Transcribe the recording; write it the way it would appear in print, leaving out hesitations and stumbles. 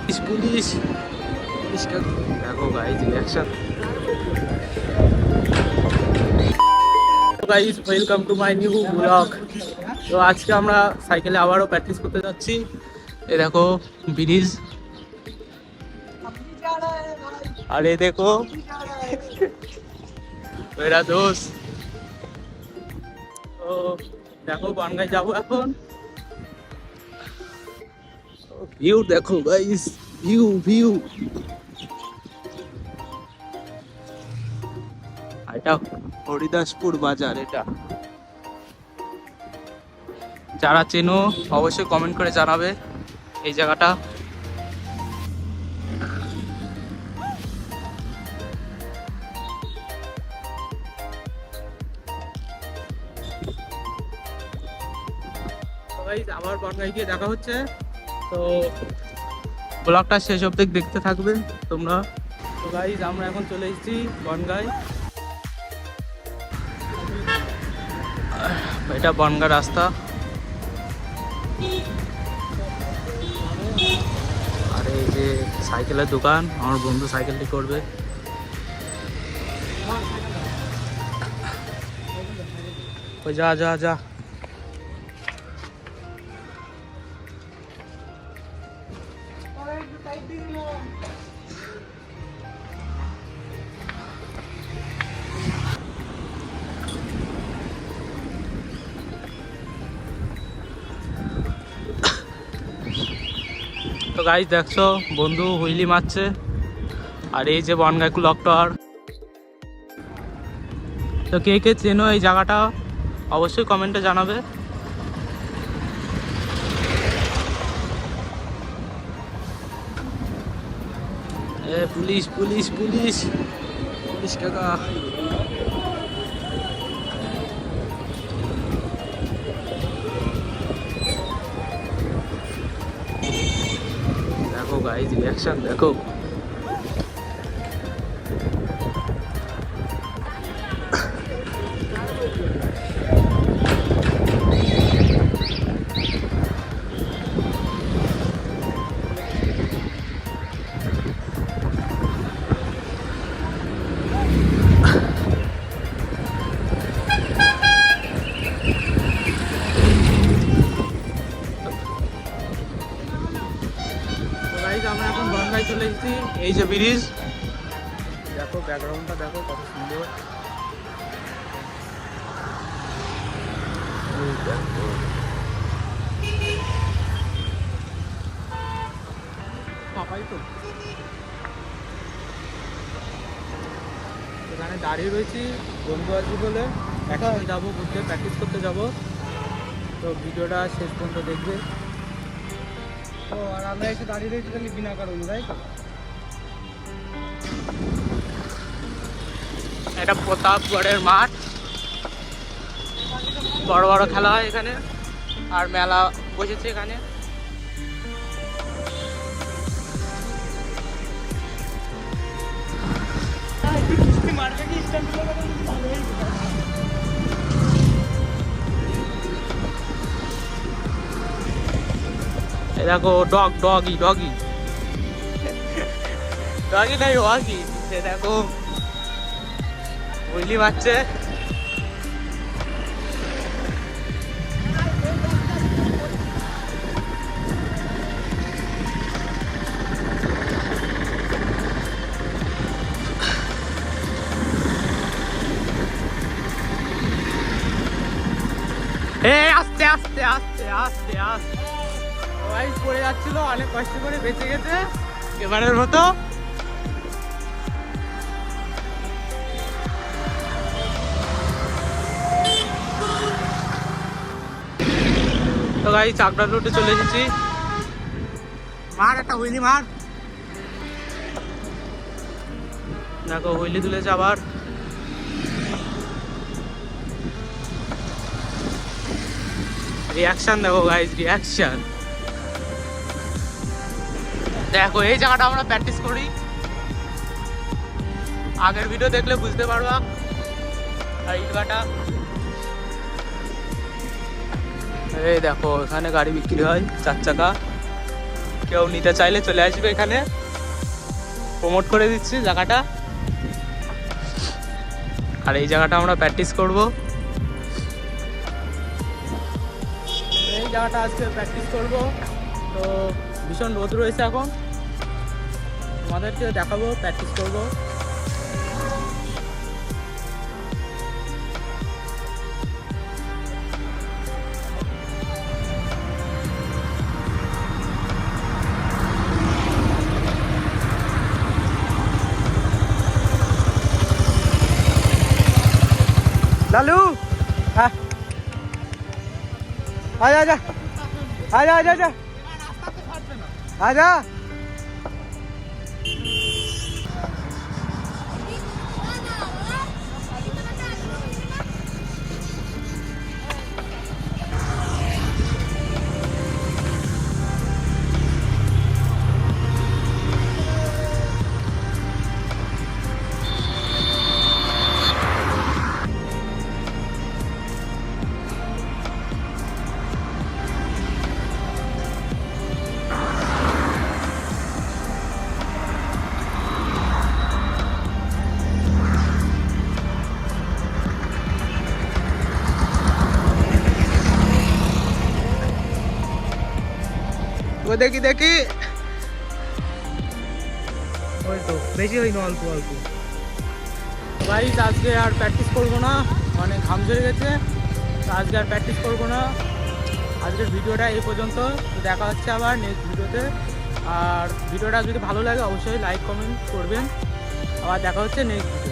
Police পুলিশকে দেখো guys reaction. Guys welcome to my new blog. তো আজকে আমরা সাইকেলে আবারও প্র্যাকটিস করতে যাচ্ছি। এই দেখো ব্রিজ, আর এই দেখো মেরা দোস্ত। তো দেখো বনগাঁয় যাবো এখন। ভিউ দেখো গাইস, ভিউ ভিউ। এটা হরিদাসপুর বাজার। এটা যারা চেনো অবশ্যই কমেন্ট করে জানাবে এই জায়গাটা। আবার বনগাঁয় গিয়ে দেখা হচ্ছে। তো ব্লগটা শেষ অবধি দেখতে থাকবে তোমরা। তো গাইজ আমরা এখন চলে এসেছি বনগাঁয়। এটা বনগাঁ রাস্তা। আর এই যে সাইকেলের দোকান, আমার বন্ধু সাইকেলটি করবে। ওই যা যা যা। তো গাইজ দেখছো বন্ধু হুইলি মারছে। আর এই যে বনগাঁ ক্লক টাওয়ার। তো কে কে চেনো এই জায়গাটা অবশ্যই কমেন্টে জানাবে। পুলিশ পুলিশ পুলিশ পুলিশ কাকা। দেখো গাইজ রিয়াকশন দেখো। আমরা এখন বনগাঁয় চলে এসেছি। এই যে ব্রিজ দেখো, ব্যাকগ্রাউন্ডটা দেখো কত সুন্দর। এখানে দাঁড়িয়ে রয়েছি, বন্ধু আছি বলে এখন যাবো ঘুরতে, প্র্যাকটিস করতে যাব। তো ভিডিওটা শেষ পর্যন্ত দেখবে। তো আর আমরা এসে দাঁড়িয়ে রয়েছি খালি বিনা কারণে, তাই তো? এটা প্রতাপগড়ের মাঠ, বড় বড় খেলা হয় এখানে, আর মেলা বসেছে এখানে। দেখো ডগ ডগি ডগি ডগি নাই ওয়াগি। দেখো বুঝলি বাচ্চে। আস্তে আস্তে আস্তে আস্তে আস্তে সবাই পড়ে যাচ্ছিল, অনেক কষ্ট করে বেঁচে গেছে এবারের মতো। তো গাই চাকদা রোডে চলে এসেছি। মার একটা হুইলি মার। দেখো হুইলি তুলেছে আবার। রিয়াকশন দেখো গাইজ রিয়াকশন দেখো। এই জায়গাটা আমরা প্র্যাকটিস করি, আগের ভিডিও দেখলে বুঝতে পারবা। আর ইটভাটা এই দেখো, এখানে গাড়ি বিক্রি হয় 4 চাকা। কেউ নিতে চাইলে চলে আসবে এখানে, প্রমোট করে দিচ্ছি জায়গাটা। আর এই জায়গাটা আমরা প্র্যাকটিস করব, এই জায়গাটা আজকে প্র্যাকটিস করব। তো ভীষণ রোদ রয়েছে এখন, তোমাদেরকে দেখাবো প্র্যাকটিস করব। लालू आजा आजा आजा आजा आजा आजा। वो देखी देखी ওই তো বেশি হয়নি, অল্প অল্প। গাইস আজকে আর প্র্যাকটিস করবো না, অনেক ঘাম ঝরে গেছে, আজকে আর প্র্যাকটিস করবো না। আজকের ভিডিওটা এই পর্যন্ত, দেখা হচ্ছে আবার নেক্সট ভিডিওতে। আর ভিডিওটা যদি ভালো লাগে অবশ্যই লাইক কমেন্ট করবেন, আবার দেখা হচ্ছে নেক্সট ভিডিও।